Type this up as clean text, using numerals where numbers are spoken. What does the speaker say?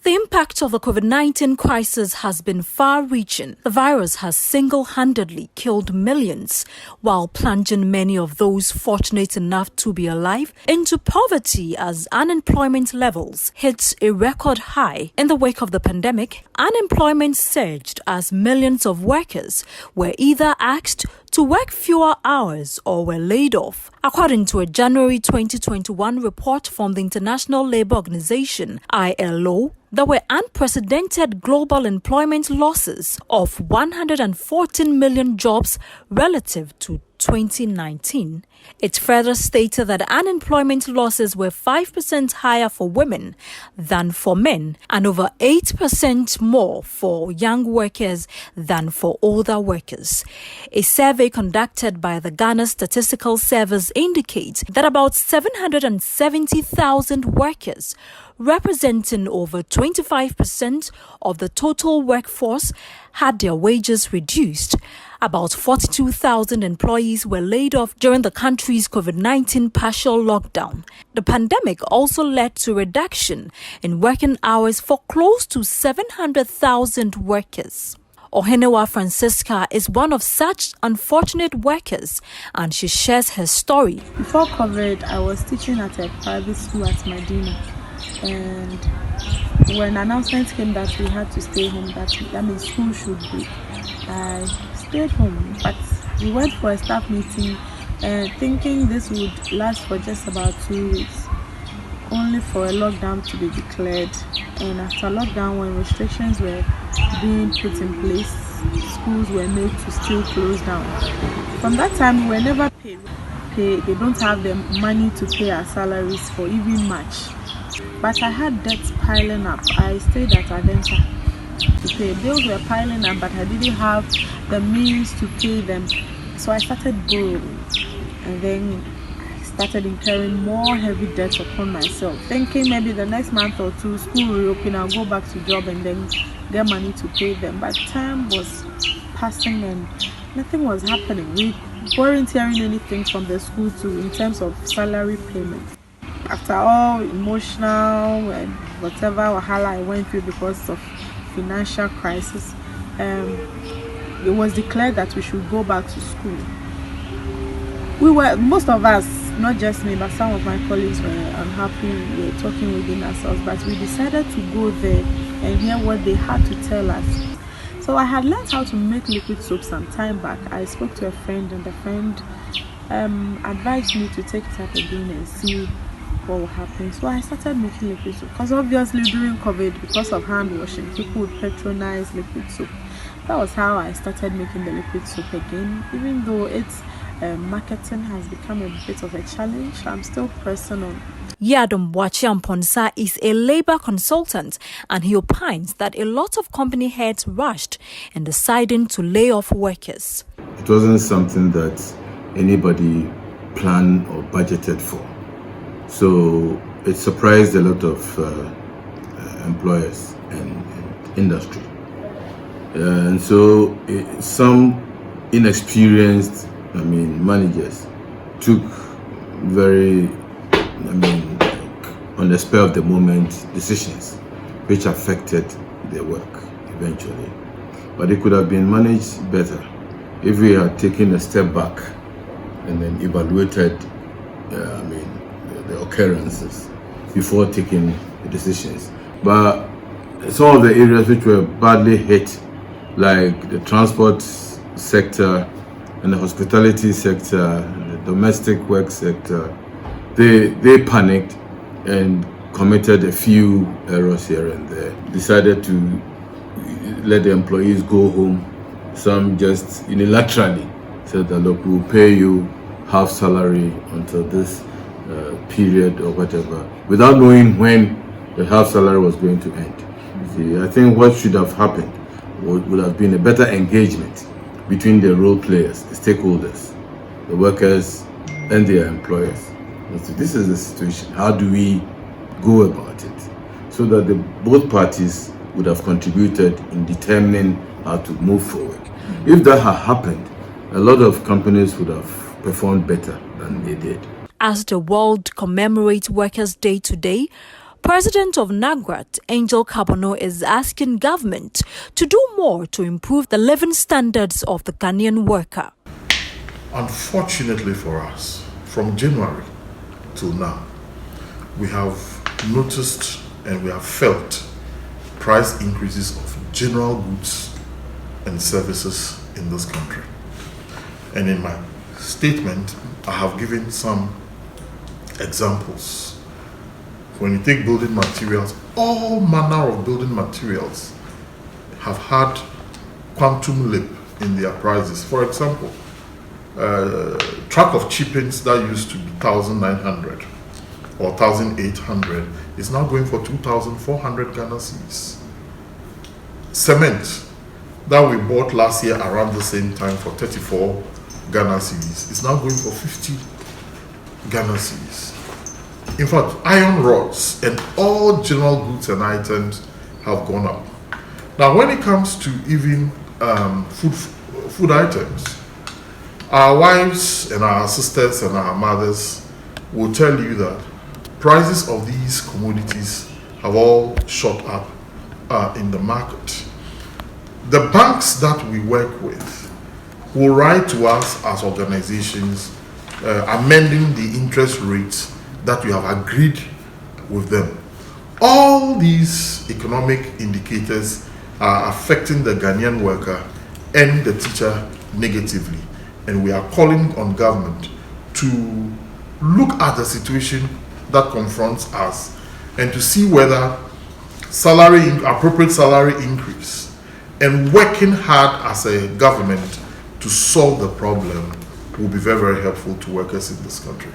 The impact of the COVID-19 crisis has been far-reaching. The virus has single-handedly killed millions, while plunging many of those fortunate enough to be alive into poverty as unemployment levels hit a record high. In the wake of the pandemic, unemployment surged as millions of workers were either asked to work fewer hours or were laid off. According to a January 2021 report from the International Labour Organization, ILO, there were unprecedented global employment losses of 114 million jobs relative to 2019. It further stated that unemployment losses were 5% higher for women than for men and over 8% more for young workers than for older workers. A survey conducted by the Ghana Statistical Service indicates that about 770,000 workers, representing over 25% of the total workforce, had their wages reduced. About 42,000 employees were laid off during the country's COVID-19 partial lockdown. The pandemic also led to a reduction in working hours for close to 700,000 workers. Ohenewa Francisca is one of such unfortunate workers, and she shares her story. Before COVID, I was teaching at a private school at Medina, and when announcement came that we had to stay home, that means school should be, I stayed home. But we went for a staff meeting, thinking this would last for just about 2 weeks, only for a lockdown to be declared. And after lockdown, when restrictions were being put in place, schools were made to still close down. From that time, we were never paid. They don't have the money to pay our salaries for even March. But I had debts piling up. I stayed at Adenta to pay. Bills were piling up, but I didn't have the means to pay them. So I started borrowing, and then I started incurring more heavy debts upon myself, thinking maybe the next month or two, school will reopen, I'll go back to job and then get money to pay them. But time was passing and nothing was happening. We weren't hearing anything from the school in terms of salary payment. After all emotional and whatever wahala I went through because of financial crisis, it was declared that we should go back to school. Most of us, not just me, but some of my colleagues were unhappy. We were talking within ourselves, but we decided to go there and hear what they had to tell us. So I had learned how to make liquid soap some time back. I spoke to a friend, and the friend advised me to take it up again and see what will happen. So I started making liquid soap, because obviously during COVID, because of hand washing, people would patronize liquid soap. That was how I started making the liquid soap again. Even though its marketing has become a bit of a challenge, I'm still pressing on. Yadom Wachiamponsa is a labor consultant, and he opines that a lot of company heads rushed in deciding to lay off workers. It wasn't something that anybody planned or budgeted for. So it surprised a lot of employers and industry. And so some inexperienced, managers took very, on the spur of the moment decisions which affected their work eventually. But it could have been managed better if we had taken a step back and then evaluated the occurrences before taking the decisions. But some of the areas which were badly hit, like the transport sector and the hospitality sector, the domestic work sector, they panicked and committed a few errors here and there. Decided to let the employees go home. Some just unilaterally said that, look, we'll pay you half salary until this period or whatever, without knowing when the half salary was going to end. See, I think what should have happened would have been a better engagement between the role players, the stakeholders, the workers, and their employers. And so this is the situation. How do we go about it so that both parties would have contributed in determining how to move forward? If that had happened, a lot of companies would have performed better than they did. As the world commemorates Workers' Day today, President of NAGWAT, Angel Kabono, is asking government to do more to improve the living standards of the Ghanaian worker. Unfortunately for us, from January till now, we have noticed and we have felt price increases of general goods and services in this country. And in my statement, I have given some examples. When you take building materials, all manner of building materials have had quantum leap in their prices. For example, track of chippings that used to be 1,900 or 1,800 is now going for 2,400 Ghana cedis. Cement that we bought last year around the same time for 34 Ghana cedis is now going for 50 Ghana cedis. In fact, iron rods and all general goods and items have gone up. Now, when it comes to even food items, our wives and our sisters and our mothers will tell you that prices of these commodities have all shot up in the market. The banks that we work with will write to us as organizations amending the interest rates that we have agreed with them. All these economic indicators are affecting the Ghanaian worker and the teacher negatively. And we are calling on government to look at the situation that confronts us and to see whether appropriate salary increase and working hard as a government to solve the problem will be very, very helpful to workers in this country.